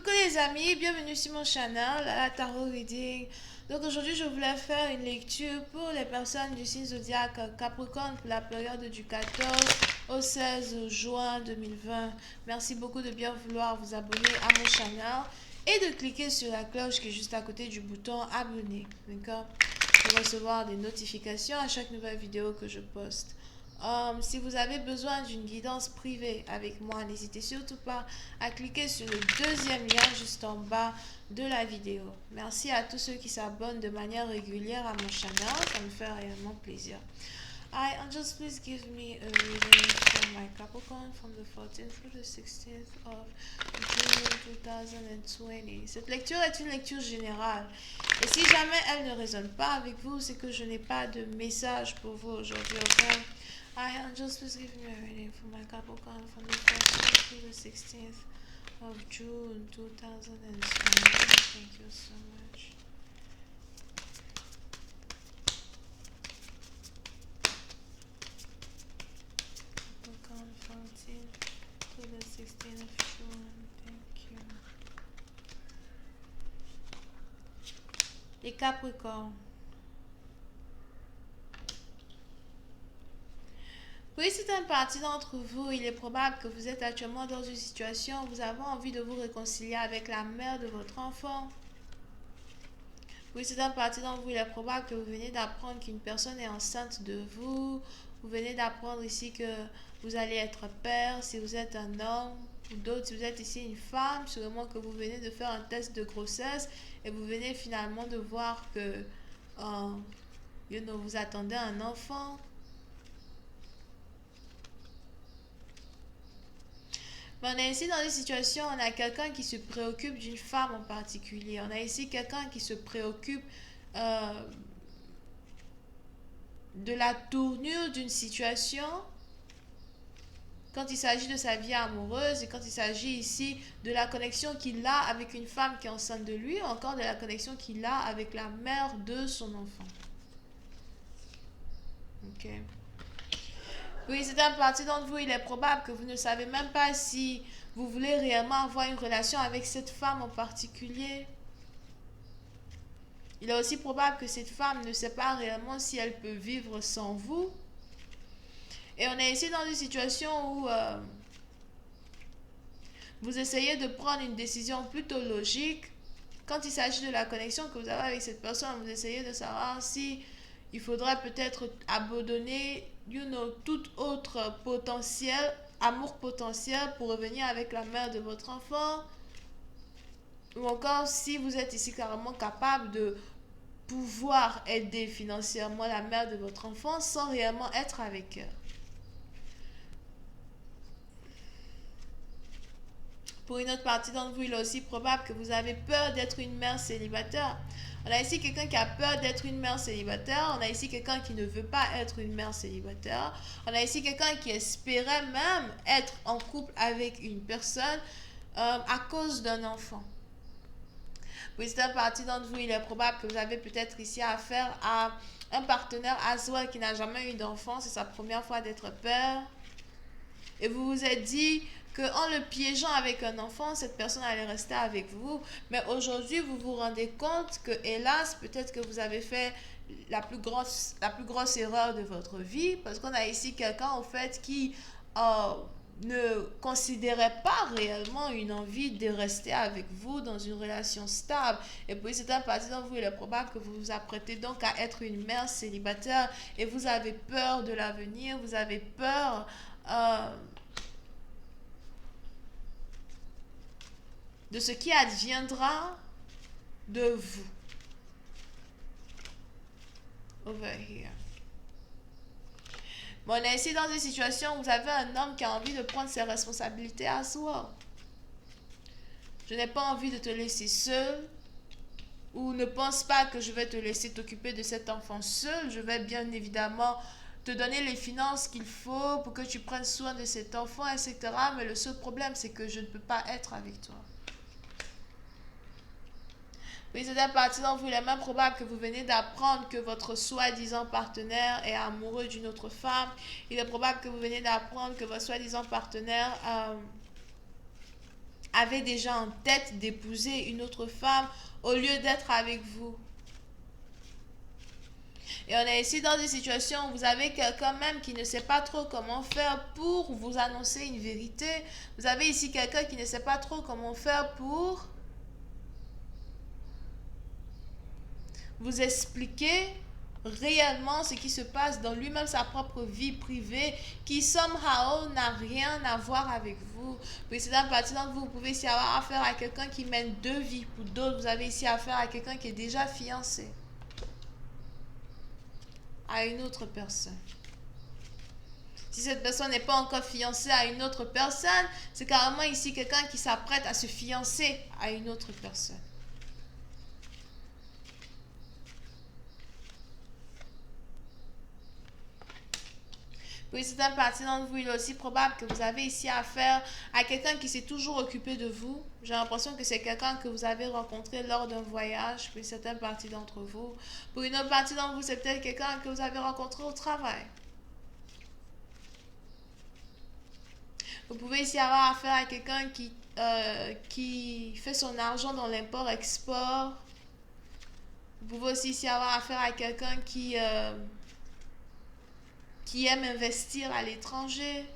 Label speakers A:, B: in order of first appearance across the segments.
A: Coucou les amis, bienvenue sur mon channel, à la Tarot Reading. Donc aujourd'hui je voulais faire une lecture pour les personnes du signe zodiaque Capricorne pour la période du 14 au 16 juin 2020. Merci beaucoup de bien vouloir vous abonner à mon channel et de cliquer sur la cloche qui est juste à côté du bouton abonner, d'accord, pour recevoir des notifications à chaque nouvelle vidéo que je poste. Si vous avez besoin d'une guidance privée avec moi, n'hésitez surtout pas à cliquer sur le deuxième lien juste en bas de la vidéo. Merci à tous ceux qui s'abonnent de manière régulière à mon channel, ça me fait réellement plaisir. Angels, please give me a reading for my Capricorn from the 14th through the 16th of June 2020. Cette lecture est une lecture générale. Et si jamais elle ne résonne pas avec vous, c'est que je n'ai pas de message pour vous aujourd'hui. Okay? Angels, please give me a reading for my Capricorn from the 14th through the 16th of June 2020. Thank you so much. Capricorn 14th to the 16th of June. Thank you. Les Capricornes. Oui, c'est un parti d'entre vous. Il est probable que vous êtes actuellement dans une situation où vous avez envie de vous réconcilier avec la mère de votre enfant. Oui, c'est un parti d'entre vous. Il est probable que vous venez d'apprendre qu'une personne est enceinte de vous. Vous venez d'apprendre ici que vous allez être père si vous êtes un homme. Ou d'autres, si vous êtes ici une femme, sûrement que vous venez de faire un test de grossesse et vous venez finalement de voir que vous attendez un enfant. Mais on est ici dans une situation, on a quelqu'un qui se préoccupe d'une femme en particulier. On a ici quelqu'un qui se préoccupe de la tournure d'une situation quand il s'agit de sa vie amoureuse et quand il s'agit ici de la connexion qu'il a avec une femme qui est enceinte de lui, ou encore de la connexion qu'il a avec la mère de son enfant. Ok. Oui, c'est un parti d'entre vous. Il est probable que vous ne savez même pas si vous voulez réellement avoir une relation avec cette femme en particulier. Il est aussi probable que cette femme ne sait pas réellement si elle peut vivre sans vous. Et on est ici dans une situation où vous essayez de prendre une décision plutôt logique. Quand il s'agit de la connexion que vous avez avec cette personne, vous essayez de savoir si il faudrait peut-être abandonner tout autre potentiel, amour potentiel pour revenir avec la mère de votre enfant. Ou encore si vous êtes ici carrément capable de pouvoir aider financièrement la mère de votre enfant sans réellement être avec elle. Pour une autre partie d'entre vous, il est aussi probable que vous avez peur d'être une mère célibataire. On a ici quelqu'un qui a peur d'être une mère célibataire. On a ici quelqu'un qui ne veut pas être une mère célibataire. On a ici quelqu'un qui espérait même être en couple avec une personne à cause d'un enfant. Pour cette partie d'entre vous, il est probable que vous avez peut-être ici affaire à un partenaire Aswell qui n'a jamais eu d'enfant. C'est sa première fois d'être père. Et vous vous êtes dit qu'en le piégeant avec un enfant, cette personne allait rester avec vous. Mais aujourd'hui, vous vous rendez compte que, hélas, peut-être que vous avez fait la plus grosse erreur de votre vie. Parce qu'on a ici quelqu'un, en fait, qui ne considérait pas réellement une envie de rester avec vous dans une relation stable. Et puis, c'est un parti d'entre vous, il est probable que vous vous apprêtez donc à être une mère célibataire et vous avez peur de l'avenir, vous avez peur de ce qui adviendra de vous. Over here. Bon, on est ici dans une situation où vous avez un homme qui a envie de prendre ses responsabilités à soi. Je n'ai pas envie de te laisser seul. Ou ne pense pas que je vais te laisser t'occuper de cet enfant seul. Je vais bien évidemment te donner les finances qu'il faut pour que tu prennes soin de cet enfant, etc. Mais le seul problème, c'est que je ne peux pas être avec toi. Oui, c'est un parti d'entre vous. Il est même probable que vous venez d'apprendre que votre soi-disant partenaire est amoureux d'une autre femme. Il est probable que vous venez d'apprendre que votre soi-disant partenaire avait déjà en tête d'épouser une autre femme au lieu d'être avec vous. Et on est ici dans une situation où vous avez quelqu'un même qui ne sait pas trop comment faire pour vous annoncer une vérité. Vous avez ici quelqu'un qui ne sait pas trop comment faire pour vous expliquer réellement ce qui se passe dans lui-même, sa propre vie privée, qui somehow n'a rien à voir avec vous. Puis c'est dans partie d'entre vous, vous pouvez ici avoir affaire à quelqu'un qui mène deux vies. Pour d'autres, vous avez ici affaire à quelqu'un qui est déjà fiancé à une autre personne. Si cette personne n'est pas encore fiancée à une autre personne, c'est carrément ici quelqu'un qui s'apprête à se fiancer à une autre personne. Pour une certaine partie d'entre vous, il est aussi probable que vous avez ici affaire à quelqu'un qui s'est toujours occupé de vous. J'ai l'impression que c'est quelqu'un que vous avez rencontré lors d'un voyage, pour une certaine partie d'entre vous. Pour une autre partie d'entre vous, c'est peut-être quelqu'un que vous avez rencontré au travail. Vous pouvez ici avoir affaire à quelqu'un qui fait son argent dans l'import-export. Vous pouvez aussi ici avoir affaire à quelqu'un qui aime investir à l'étranger.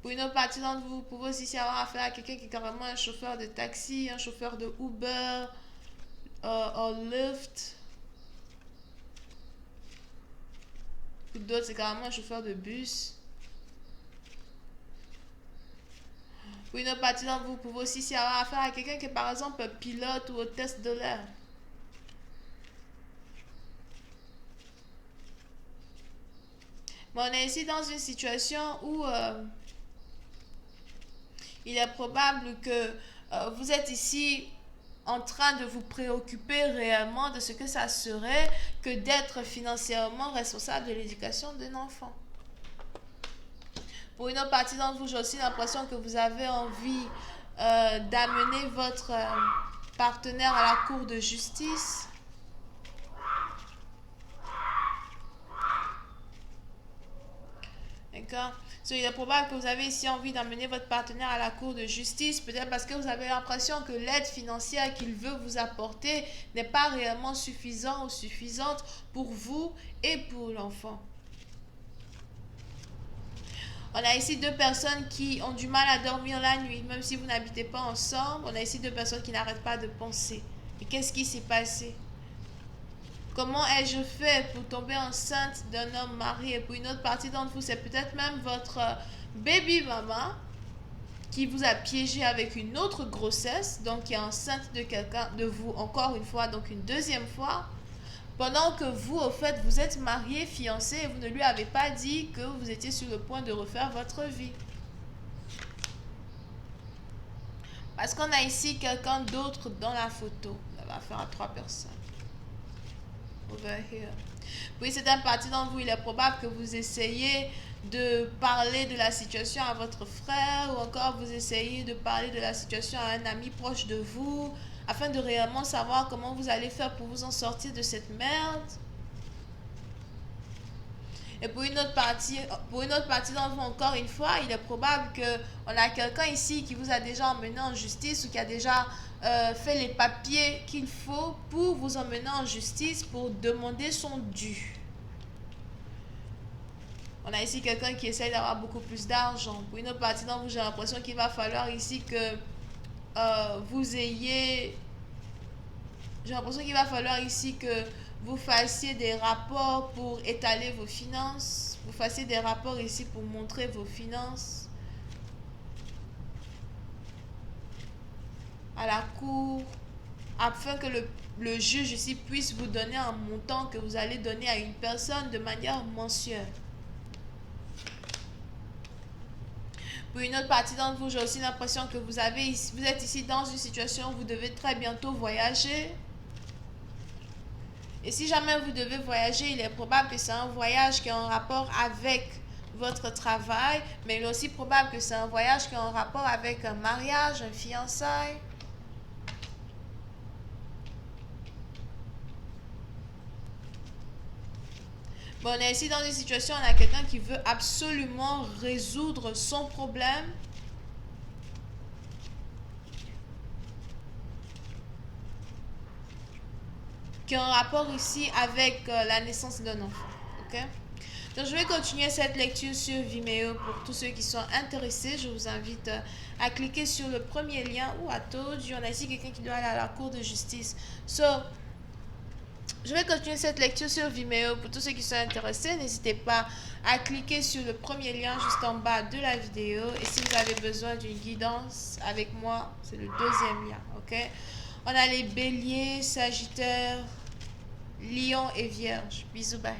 A: Pour une autre partie d'entre vous, vous pouvez aussi avoir affaire à quelqu'un qui est carrément un chauffeur de taxi, un chauffeur de Uber, Lyft. Pour d'autres, c'est carrément un chauffeur de bus. Pour une autre partie d'entre vous, vous pouvez aussi avoir affaire à quelqu'un qui est par exemple pilote ou hôtesse de l'air. Mais on est ici dans une situation où il est probable que vous êtes ici en train de vous préoccuper réellement de ce que ça serait que d'être financièrement responsable de l'éducation d'un enfant. Pour une autre partie d'entre vous, j'ai aussi l'impression que vous avez envie d'amener votre partenaire à la cour de justice. D'accord? Il est probable que vous avez ici envie d'amener votre partenaire à la cour de justice, peut-être parce que vous avez l'impression que l'aide financière qu'il veut vous apporter n'est pas réellement suffisante ou suffisante pour vous et pour l'enfant. On a ici deux personnes qui ont du mal à dormir la nuit, même si vous n'habitez pas ensemble. On a ici deux personnes qui n'arrêtent pas de penser. Et qu'est-ce qui s'est passé? Comment ai-je fait pour tomber enceinte d'un homme marié? Pour une autre partie d'entre vous, c'est peut-être même votre baby maman qui vous a piégé avec une autre grossesse, donc qui est enceinte de quelqu'un, de vous encore une fois, donc une deuxième fois. Pendant que vous, au fait, vous êtes marié, fiancé, et vous ne lui avez pas dit que vous étiez sur le point de refaire votre vie. Parce qu'on a ici quelqu'un d'autre dans la photo. On va affaire à trois personnes. Over here. Puis c'est un parti d'entre vous, il est probable que vous essayez de parler de la situation à votre frère ou encore vous essayez de parler de la situation à un ami proche de vous afin de réellement savoir comment vous allez faire pour vous en sortir de cette merde. Et pour une autre partie d'entre vous, encore une fois, il est probable qu'on a quelqu'un ici qui vous a déjà emmené en justice ou qui a déjà fait les papiers qu'il faut pour vous emmener en justice pour demander son dû. On a ici quelqu'un qui essaie d'avoir beaucoup plus d'argent. Pour une autre partie d'entre vous, j'ai l'impression qu'il va falloir ici que vous ayez... J'ai l'impression qu'il va falloir ici que vous fassiez des rapports pour étaler vos finances. Vous fassiez des rapports ici pour montrer vos finances à la cour, afin que le juge ici puisse vous donner un montant que vous allez donner à une personne de manière mensuelle. Pour une autre partie d'entre vous, j'ai aussi l'impression que vous êtes ici dans une situation où vous devez très bientôt voyager. Et si jamais vous devez voyager, il est probable que c'est un voyage qui est en rapport avec votre travail, mais il est aussi probable que c'est un voyage qui est en rapport avec un mariage, un fiançailles. Bon, on est ici dans une situation, on a quelqu'un qui veut absolument résoudre son problème. Qui est en rapport ici avec la naissance d'un enfant. Ok? Donc, je vais continuer cette lecture sur Vimeo pour tous ceux qui sont intéressés. Je vous invite à cliquer sur le premier lien ou à told you. On a ici quelqu'un qui doit aller à la cour de justice. So, je vais continuer cette lecture sur Vimeo pour tous ceux qui sont intéressés. N'hésitez pas à cliquer sur le premier lien juste en bas de la vidéo. Et si vous avez besoin d'une guidance avec moi, c'est le deuxième lien. Ok? On a les béliers, sagittaires, lion et vierge. Bisous, bye.